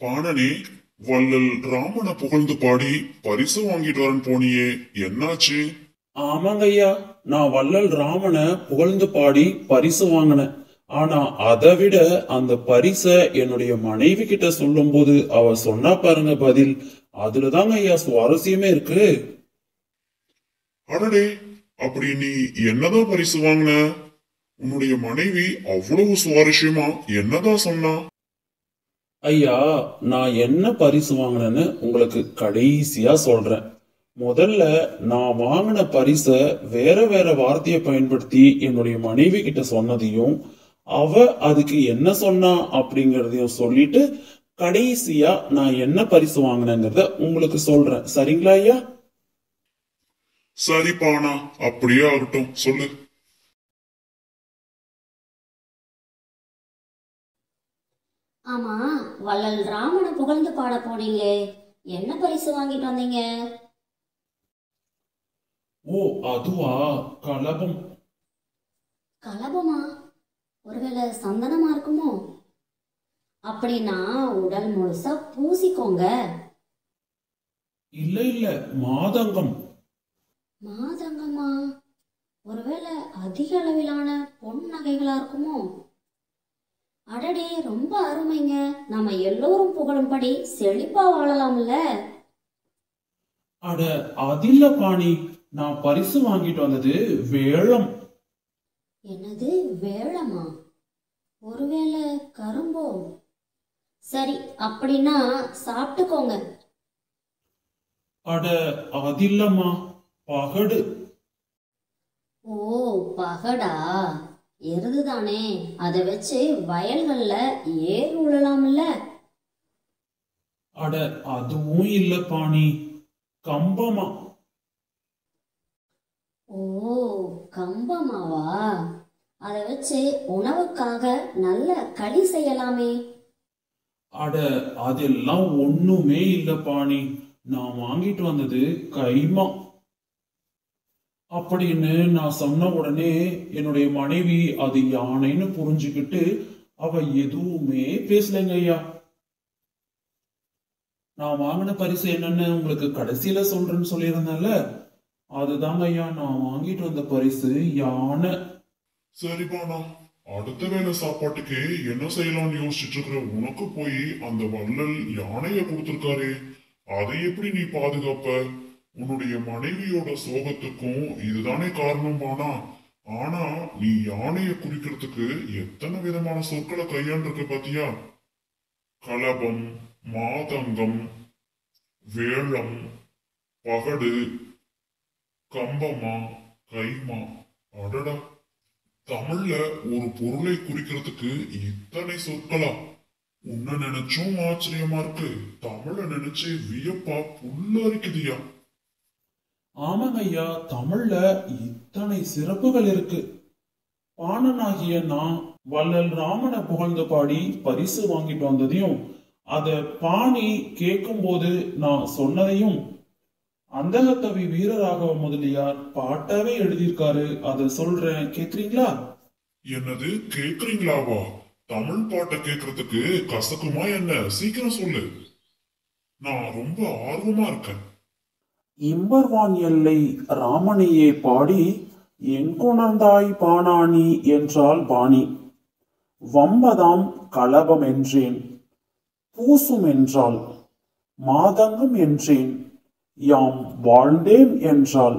பாணனே, வள்ளல் ராமனை புகழ்ந்து பாடி பரிசு வாங்கிட்டு வரேன் போனியே, என்னாச்சு? ஆமாங்க ஐயா, நான் வள்ளல் ராமன புகழ்ந்து பாடி பரிசு வாங்கினேன். ஆனா அதை விட அந்த பரிச என்னுடைய மனைவி கிட்ட சொல்லும் போது அவ சொன்னா பாருங்க பதில், அதுலதாங்க ஐயா சுவாரஸ்யமே இருக்கு. அடடே, அப்படி நீ என்னதான் பரிசு வாங்கின? உன்னுடைய மனைவி அவ்வளவு சுவாரஸ்யமா என்னதான் சொன்னா? ஐயா, நான் என்ன பரிசு வாங்கினேன்னு உங்களுக்கு கடைசியா சொல்றேன். முதல்ல நான் வாங்கின பரிச வேற வேற வார்த்தையை பயன்படுத்தி என்னுடைய மனைவி கிட்ட சொன்னதையும் அவ அதுக்கு என்ன சொன்னா அப்படிங்கறதையும் சொல்லிட்டு கடைசியா நான் என்ன பரிசு வாங்கினேங்கிறத உங்களுக்கு சொல்றேன். சரிங்களா ஐயா? சரிப்பானா, அப்படியே ஆகட்டும், சொல்லு. ஆமா, வள்ளல் ராமனை புகழ்ந்து பாட போனீங்களே, என்ன பரிசு வாங்கிட்டு வந்தீங்க? ஓ, அதுவா, கலபம். கலபமா? ஒருவேளை சந்தனமா இருக்குமோ? அப்படின்னா உடல் முழுசா பூசிக்கோங்க. இல்ல இல்ல, மாதங்கம். மாதங்கமா? ஒருவேளை அதிக அளவிலான பொன் நகைகளா இருக்குமோ? அடடே, ரொம்ப அருமைங்க. நம்ம எல்லோரும் புகழும்படி செழிப்பா வாழலாம்ல. அட, அதில்ல பாணி, நான் பரிசு வாங்கிட்டு வந்தது வேளம். என்னது, வேளமா? ஒருவேளை கரும்போ? சரி, அப்படின்னா சாப்பிட்டுக்கோங்க. அட, அதில்லம்மா, பகடு. ஓ, பகடா? எருதுதானே, அதை வச்சு வயல்கள்ல ஏர் உழலாம்ல. அட, அதுவும் இல்ல பாணி, கம்பமா. ஓ, கம்பமாவா? அதை வச்சு உணவுக்காக நல்ல களி செய்யலாமே. அட, அதெல்லாம் ஒண்ணுமே இல்ல பாணி, நான் வாங்கிட்டு வந்தது கைமா. அப்படின்னு நான் சொன்ன உடனே என்னுடைய மனைவி அது யானைன்னு புரிஞ்சுக்கிட்டு அவ எதுவுமே பேசலைங்க ஐயா. நான் வாங்கின பரிசு என்னன்னு உங்களுக்கு கடைசியில சொல்றேன்னு சொல்லியிருந்தேன்ல, அதுதாங்க ஐயா நான் வாங்கிட்டு வந்த பரிசு, யானை. சரிப்பானா, அடுத்த வேளை சாப்பாட்டுக்கு என்ன செய்யலாம்னு யோசிச்சுட்டு இருக்கிற உனக்கு போய் அந்த வள்ளல் யானைய கொடுத்திருக்காரே, அதை எப்படி நீ பாதுகாப்ப? உன்னுடைய மனைவியோட சோகத்துக்கும் இதுதானே காரணம் பானா. ஆனா நீ யானைய குறிக்கிறதுக்கு எத்தனை விதமான சொற்களை கையாண்டிருக்க பாத்தியா? கலபம், மாதங்கம், வேளம், பகடு, கம்பமா, கைமா. அடடா, தமிழ்ல ஒரு பொருளை குறிக்கிறதுக்கு இத்தனை சொற்களா? உன்னை நினைச்சும் ஆச்சரியமா இருக்கு, தமிழ நினைச்சு வியப்பா புல்லரிக்குதியா. ஆமாங்க ஐயா, தமிழ்ல இத்தனை சிறப்புகள் இருக்கு. பாணனாகிய நான் வள்ளல் ராமனை புகழ்ந்து பாடி பரிசு வாங்கிட்டு வந்ததையும் அத பாணி கேட்கும் போது நான் சொன்னதையும் அந்தகத்தவி வீரராகவ முதலியார் பாட்டாவே எழுதியிருக்காரு. அதை சொல்றேன், கேக்குறீங்களா? என்னது, கேக்குறீங்களாவா? தமிழ் பாட்டை கேக்குறதுக்கு கசக்குமா என்ன? சீக்கிரம் சொல்லு, நான் ரொம்ப ஆர்வமா இருக்கேன். இம்பர்வான் எல்லை ராமனையே பாடி என் குணர்ந்தாய் பாணாணி என்றால் பாணி. வம்பதாம் கலபம் என்றேன், பூசும் என்றால், மாதங்கம் என்றேன், யாம் வாழ்ந்தேன் என்றால்,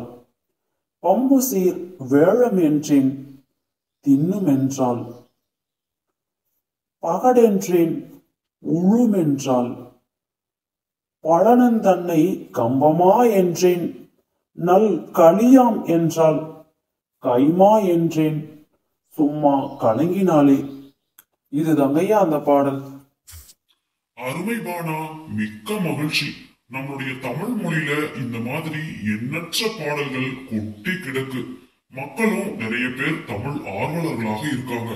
பம்புசீர் வேழம் என்றேன், தின்னும் என்றால், பகடென்றேன், உழுமென்றால், பழனந்தன்னை கம்பமா என்றேன், நல் களியாம் என்றால், கைமா என்றேன், சும்மா கலங்கினாலே. இது தங்கையா அந்த பாடல். அருமை பானா, மிக்க மகிழ்ச்சி. நம்மளுடைய தமிழ் மொழியில இந்த மாதிரி எண்ணற்ற பாடல்கள் கொட்டி கிடக்கு. மக்களும் நிறைய பேர் தமிழ் ஆர்வலர்களாக இருக்காங்க.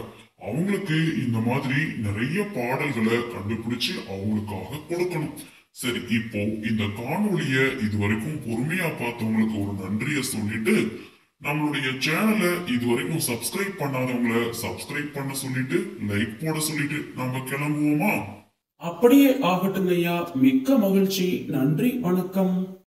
அவங்களுக்கு இந்த மாதிரி நிறைய பாடல்களை கண்டுபிடிச்சு அவங்களுக்காக கொடுக்கணும். சரி, இப்போ இந்த காணொலிய இதுவரைக்கும் பொறுமையா பார்த்தவங்களுக்கு ஒரு நன்றிய சொல்லிட்டு, நம்மளுடைய சேனலை இதுவரைக்கும் சப்ஸ்கிரைப் பண்ணாதவங்களை சப்ஸ்கிரைப் பண்ண சொல்லிட்டு, லைக் போட சொல்லிட்டு நம்ம கிளம்புவோமா? அப்படியே ஆகட்டும் ஐயா, மிக்க மகிழ்ச்சி, நன்றி, வணக்கம்.